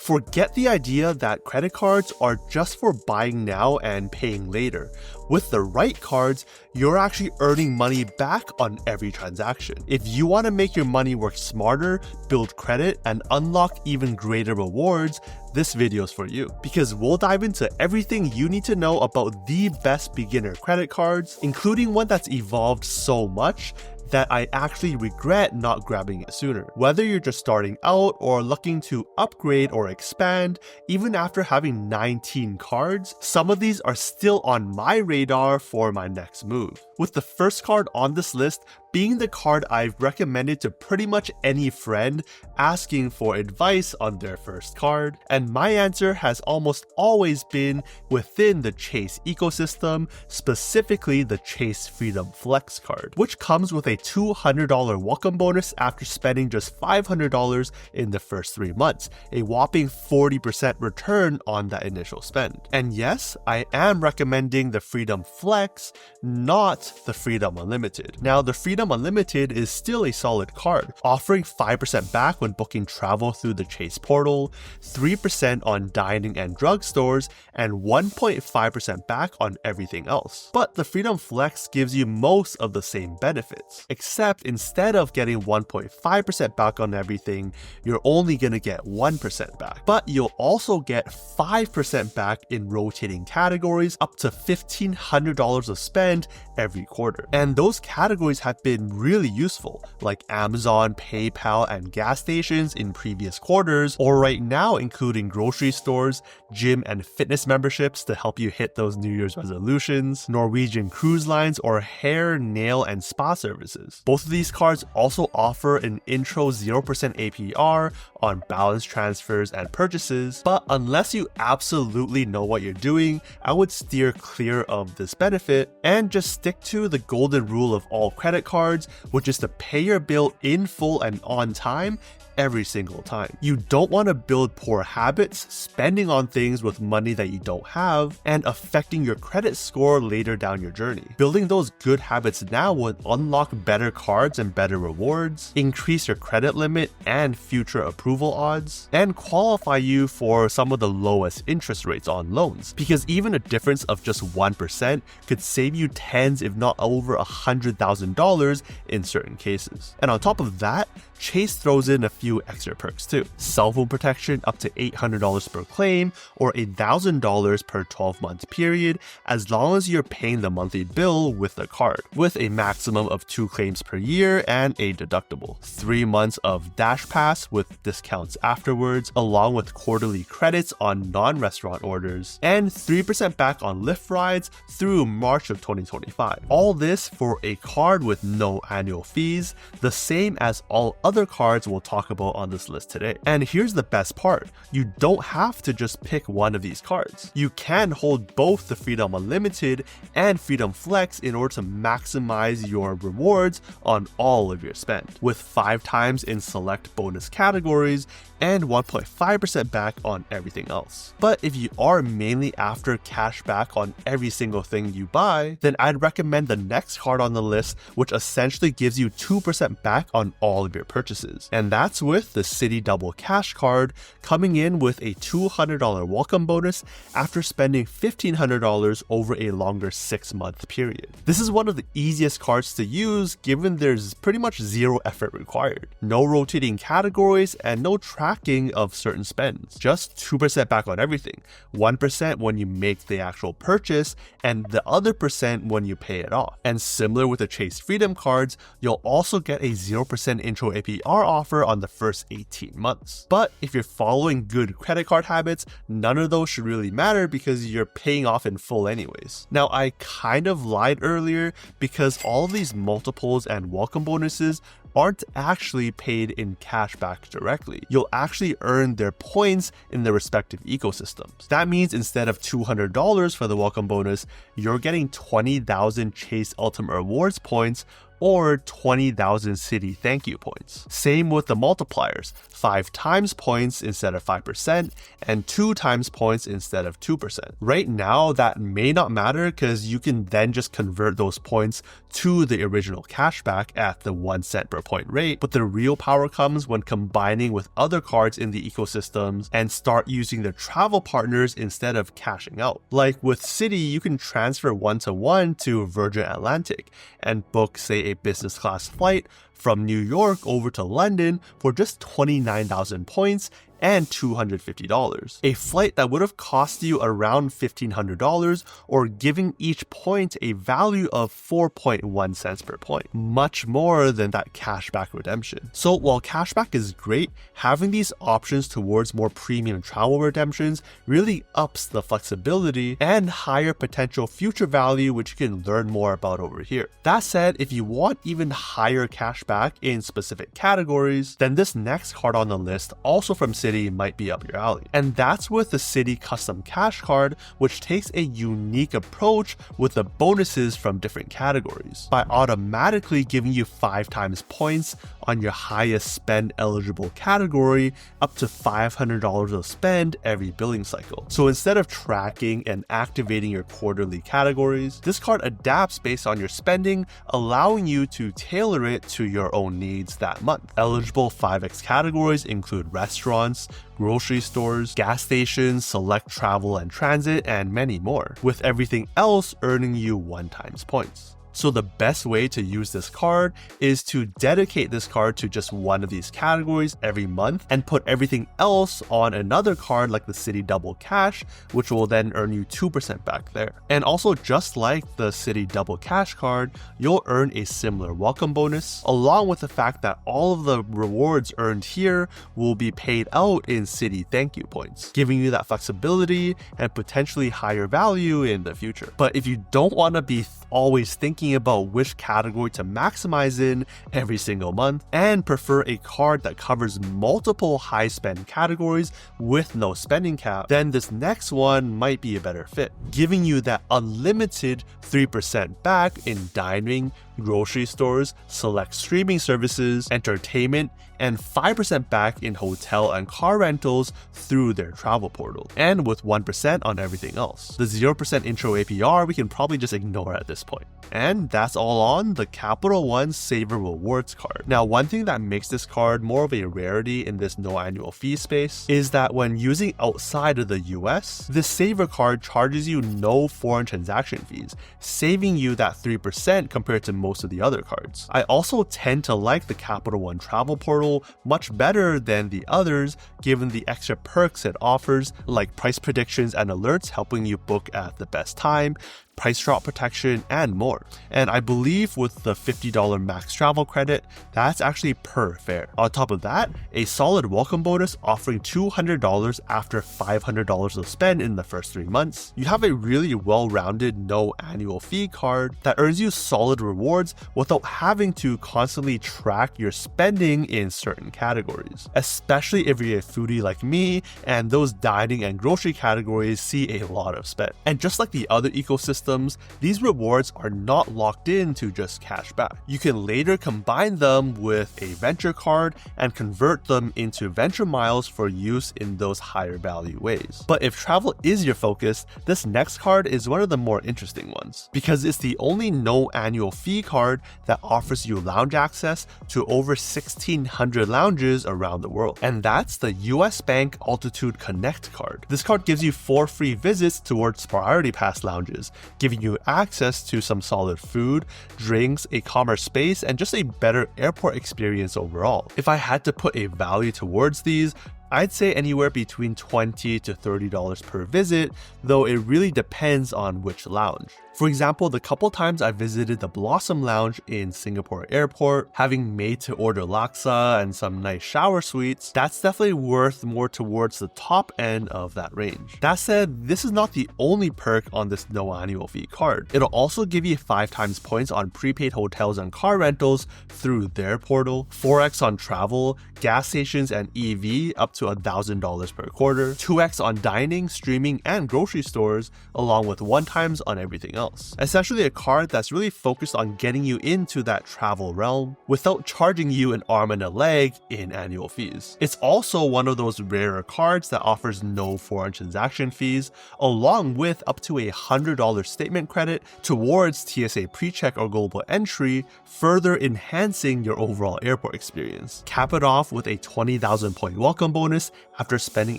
Forget the idea that credit cards are just for buying now and paying later. With the right cards, you're actually earning money back on every transaction. If you want to make your money work smarter, build credit, and unlock even greater rewards, this video is for you. Because we'll dive into everything you need to know about the best beginner credit cards, including one that's evolved so much that I actually regret not grabbing it sooner. Whether you're just starting out or looking to upgrade or expand, even after having 19 cards, some of these are still on my radar for my next move. With the first card on this list being the card I've recommended to pretty much any friend asking for advice on their first card, and my answer has almost always been within the Chase ecosystem, specifically the Chase Freedom Flex card, which comes with a $200 welcome bonus after spending just $500 in the first 3 months, a whopping 40% return on that initial spend. And yes, I am recommending the Freedom Flex, not the Freedom Unlimited. Now, the Freedom Unlimited is still a solid card, offering 5% back when booking travel through the Chase portal, 3% on dining and drugstores, and 1.5% back on everything else. But the Freedom Flex gives you most of the same benefits, except instead of getting 1.5% back on everything, you're only gonna get 1% back. But you'll also get 5% back in rotating categories, up to $1,500 of spend every quarter. And those categories have been really useful, like Amazon, PayPal, and gas stations in previous quarters, or right now including grocery stores, gym and fitness memberships to help you hit those New Year's resolutions, Norwegian cruise lines, or hair, nail, and spa services. Both of these cards also offer an intro 0% APR on balance transfers and purchases, but unless you absolutely know what you're doing, I would steer clear of this benefit and just stick to the golden rule of all credit cards, which is to pay your bill in full and on time every single time. You don't want to build poor habits, spending on things with money that you don't have, and affecting your credit score later down your journey. Building those good habits now would unlock better cards and better rewards, increase your credit limit and future approval odds, and qualify you for some of the lowest interest rates on loans. Because even a difference of just 1% could save you tens if not over $100,000 in certain cases. And on top of that, Chase throws in a few extra perks too. Cell phone protection up to $800 per claim or $1,000 per 12-month period, as long as you're paying the monthly bill with the card, with a maximum of 2 claims per year and a deductible. 3 months of Dash Pass with discounts afterwards, along with quarterly credits on non-restaurant orders, and 3% back on Lyft rides through March of 2025. All this for a card with no annual fees, the same as all other cards we'll talk about on this list today. And here's the best part, you don't have to just pick one of these cards. You can hold both the Freedom Unlimited and Freedom Flex in order to maximize your rewards on all of your spend, with 5 times in select bonus categories and 1.5% back on everything else. But if you are mainly after cash back on every single thing you buy, then I'd recommend the next card on the list, which essentially gives you 2% back on all of your purchases. And that's with the Citi Double Cash card, coming in with a $200 welcome bonus after spending $1,500 over a longer 6-month period. This is one of the easiest cards to use given there's pretty much zero effort required. No rotating categories and no tracking of certain spends. Just 2% back on everything, 1% when you make the actual purchase, and the other percent when you pay it off. And similar with the Chase Freedom cards, you'll also get a 0% intro APR offer on the first 18 months. But if you're following good credit card habits, none of those should really matter because you're paying off in full anyways. Now, I kind of lied earlier because all of these multiples and welcome bonuses aren't actually paid in cash back directly. You'll actually earn their points in their respective ecosystems. That means instead of $200 for the welcome bonus, you're getting 20,000 Chase Ultimate Rewards points, or 20,000 Citi thank you points. Same with the multipliers, 5 times points instead of 5% and 2 times points instead of 2%. Right now, that may not matter because you can then just convert those points to the original cashback at the 1 cent per point rate, but the real power comes when combining with other cards in the ecosystems and start using their travel partners instead of cashing out. Like with Citi, you can transfer one-to-one to Virgin Atlantic and book, say, a business class flight from New York over to London for just 29,000 points and $250. A flight that would have cost you around $1,500 or giving each point a value of 4.1 cents per point, much more than that cashback redemption. So while cashback is great, having these options towards more premium travel redemptions really ups the flexibility and higher potential future value, which you can learn more about over here. That said, if you want even higher cashback in specific categories, then this next card on the list, also from Citi, might be up your alley. And that's with the Citi Custom Cash Card, which takes a unique approach with the bonuses from different categories by automatically giving you 5 times points on your highest spend eligible category, up to $500 of spend every billing cycle. So instead of tracking and activating your quarterly categories, this card adapts based on your spending, allowing you to tailor it to your own needs that month. Eligible 5x categories include restaurants, grocery stores, gas stations, select travel and transit, and many more, with everything else earning you 1 times points. So the best way to use this card is to dedicate this card to just one of these categories every month and put everything else on another card like the Citi Double Cash, which will then earn you 2% back there. And also, just like the Citi Double Cash card, you'll earn a similar welcome bonus, along with the fact that all of the rewards earned here will be paid out in Citi thank you points, giving you that flexibility and potentially higher value in the future. But if you don't want to be always thinking about which category to maximize in every single month and prefer a card that covers multiple high spend categories with no spending cap, then this next one might be a better fit, giving you that unlimited 3% back in dining, grocery stores, select streaming services, entertainment, and 5% back in hotel and car rentals through their travel portal, and with 1% on everything else. The 0% intro APR we can probably just ignore at this point. And that's all on the Capital One Savor Rewards card. Now, one thing that makes this card more of a rarity in this no annual fee space is that when using outside of the US, the Savor card charges you no foreign transaction fees, saving you that 3% compared to most of the other cards. I also tend to like the Capital One travel portal much better than the others, given the extra perks it offers, like price predictions and alerts helping you book at the best time, price drop protection, and more. And I believe with the $50 max travel credit, that's actually per fare. On top of that, a solid welcome bonus offering $200 after $500 of spend in the first 3 months. You have a really well-rounded no annual fee card that earns you solid rewards without having to constantly track your spending in certain categories, especially if you're a foodie like me and those dining and grocery categories see a lot of spend. And just like the other ecosystems, these rewards are not locked in to just cash back. You can later combine them with a venture card and convert them into venture miles for use in those higher value ways. But if travel is your focus, this next card is one of the more interesting ones, because it's the only no annual fee card that offers you lounge access to over 1,600 lounges around the world. And that's the US Bank Altitude Connect card. This card gives you 4 free visits towards Priority Pass lounges, giving you access to some solid food, drinks, a calmer space, and just a better airport experience overall. If I had to put a value towards these, I'd say anywhere between $20 to $30 per visit, though it really depends on which lounge. For example, the couple times I visited the Blossom Lounge in Singapore Airport, having made to order laksa and some nice shower suites, that's definitely worth more towards the top end of that range. That said, this is not the only perk on this no annual fee card. It'll also give you 5 times points on prepaid hotels and car rentals through their portal, 4x on travel, gas stations and EV up to to $1,000 per quarter, 2x on dining, streaming, and grocery stores, along with 1x on everything else. Essentially a card that's really focused on getting you into that travel realm without charging you an arm and a leg in annual fees. It's also one of those rarer cards that offers no foreign transaction fees, along with up to $100 statement credit towards TSA PreCheck or global entry, further enhancing your overall airport experience. Cap it off with a 20,000 point welcome bonus after spending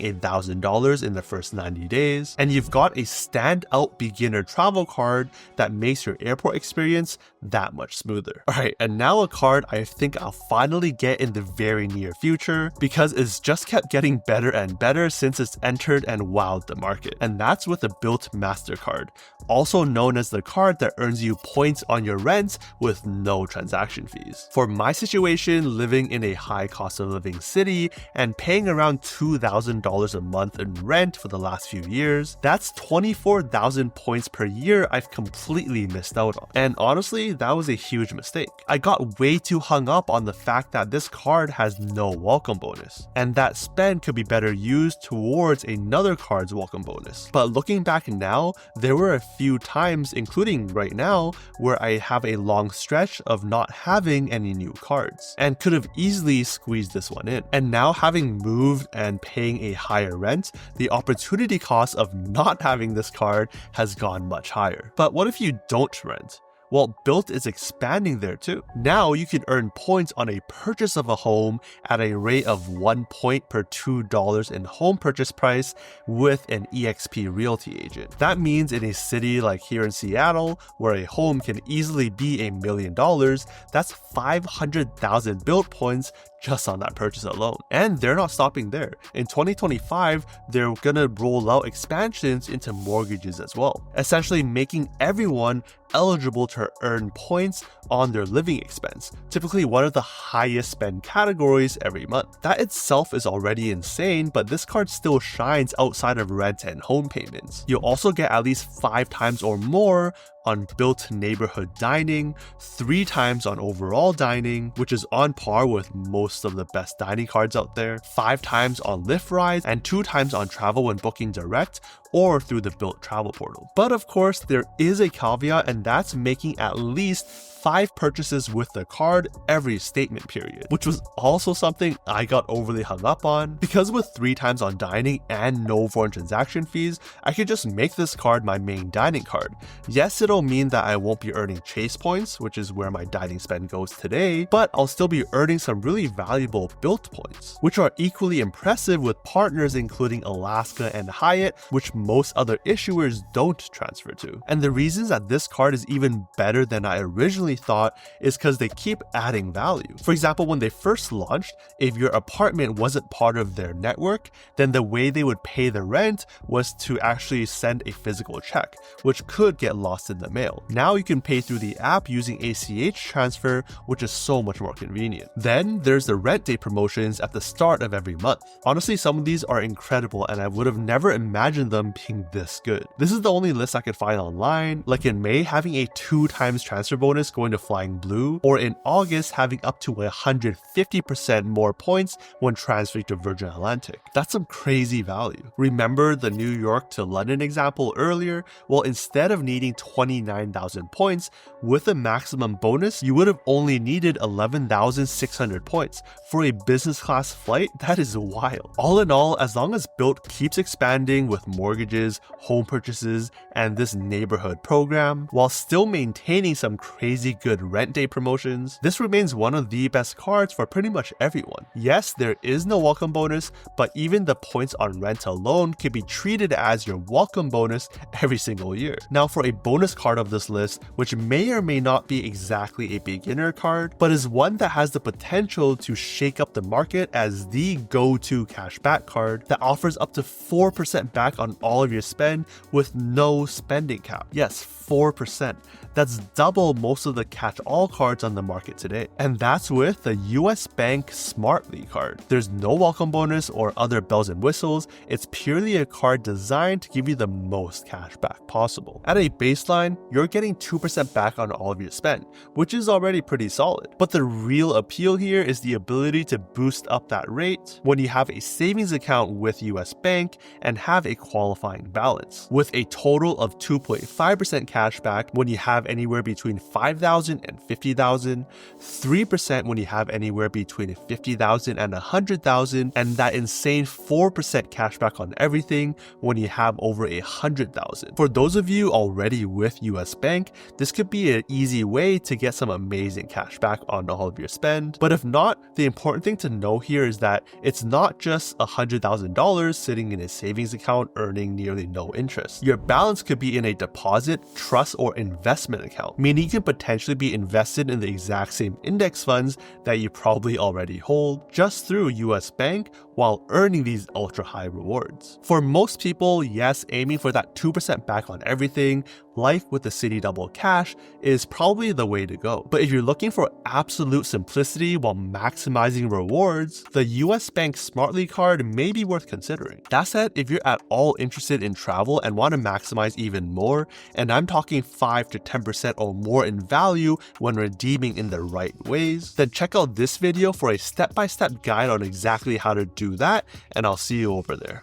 $1,000 in the first 90 days, and you've got a standout beginner travel card that makes your airport experience that much smoother. Alright, and now a card I think I'll finally get in the very near future because it's just kept getting better and better since it's entered and wowed the market. And that's with the Bilt MasterCard, also known as the card that earns you points on your rent with no transaction fees. For my situation, living in a high cost of living city and paying around $2,000 a month in rent for the last few years, that's 24,000 points per year I've completely missed out on. And honestly, that was a huge mistake. I got way too hung up on the fact that this card has no welcome bonus, and that spend could be better used towards another card's welcome bonus. But looking back now, there were a few times, including right now, where I have a long stretch of not having any new cards, and could have easily squeezed this one in. And now having moved and paying a higher rent, the opportunity cost of not having this card has gone much higher. But what if you don't rent? Well, Bilt is expanding there too. Now you can earn points on a purchase of a home at a rate of 1 point per $2 in home purchase price with an eXp Realty agent. That means in a city like here in Seattle, where a home can easily be $1 million, that's 500,000 Bilt points just on that purchase alone. And they're not stopping there. In 2025, they're gonna roll out expansions into mortgages as well, essentially making everyone eligible to earn points on their living expense, typically one of the highest spend categories every month. That itself is already insane, but this card still shines outside of rent and home payments. You'll also get at least 5 times or more on Bilt neighborhood dining, 3 times on overall dining, which is on par with most of the best dining cards out there, 5 times on Lyft rides, and 2 times on travel when booking direct or through the Bilt travel portal. But of course, there is a caveat, and that's making at least 5 purchases with the card every statement period, which was also something I got overly hung up on. Because with 3 times on dining and no foreign transaction fees, I could just make this card my main dining card. Yes, it'll mean that I won't be earning Chase points, which is where my dining spend goes today, but I'll still be earning some really valuable Bilt points, which are equally impressive with partners including Alaska and Hyatt, which most other issuers don't transfer to. And the reasons that this card is even better than I originally thought is because they keep adding value. For example, when they first launched, if your apartment wasn't part of their network, then the way they would pay the rent was to actually send a physical check, which could get lost in the mail. Now you can pay through the app using ACH transfer, which is so much more convenient. Then there's the rent day promotions at the start of every month. Honestly, some of these are incredible, and I would have never imagined them being this good. This is the only list I could find online, like in May having a 2 times transfer bonus going to Flying Blue, or in August having up to 150% more points when transferring to Virgin Atlantic. That's some crazy value. Remember the New York to London example earlier? Well, instead of needing 29,000 points, with a maximum bonus, you would have only needed 11,600 points. For a business class flight, that is wild. All in all, as long as Bilt keeps expanding with mortgages, home purchases, and this neighborhood program, while still maintaining some crazy good rent day promotions, this remains one of the best cards for pretty much everyone. Yes, there is no welcome bonus, but even the points on rent alone can be treated as your welcome bonus every single year. Now, for a bonus card of this list, which may or may not be exactly a beginner card, but is one that has the potential to shake up the market as the go-to cashback card that offers up to 4% back on all of your spend with no spending cap. Yes, 4%. That's double most of the catch-all cards on the market today. And that's with the US Bank Smartly card. There's no welcome bonus or other bells and whistles. It's purely a card designed to give you the most cash back possible. At a baseline, time, you're getting 2% back on all of your spend, which is already pretty solid. But the real appeal here is the ability to boost up that rate when you have a savings account with US Bank and have a qualifying balance, with a total of 2.5% cash back when you have anywhere between $5,000 and $50,000, 3% when you have anywhere between $50,000 and $100,000, and that insane 4% cash back on everything when you have over $100,000. For those of you already with US Bank, this could be an easy way to get some amazing cash back on all of your spend. But if not, the important thing to know here is that it's not just $100,000 sitting in a savings account earning nearly no interest. Your balance could be in a deposit, trust, or investment account, meaning you can potentially be invested in the exact same index funds that you probably already hold just through US Bank while earning these ultra high rewards. For most people, yes, aiming for that 2% back on everything, like with the Citi Double Cash, is probably the way to go. But if you're looking for absolute simplicity while maximizing rewards, the US Bank Smartly card may be worth considering. That said, if you're at all interested in travel and want to maximize even more, and I'm talking 5 to 10% or more in value when redeeming in the right ways, then check out this video for a step-by-step guide on exactly how to do that, and I'll see you over there.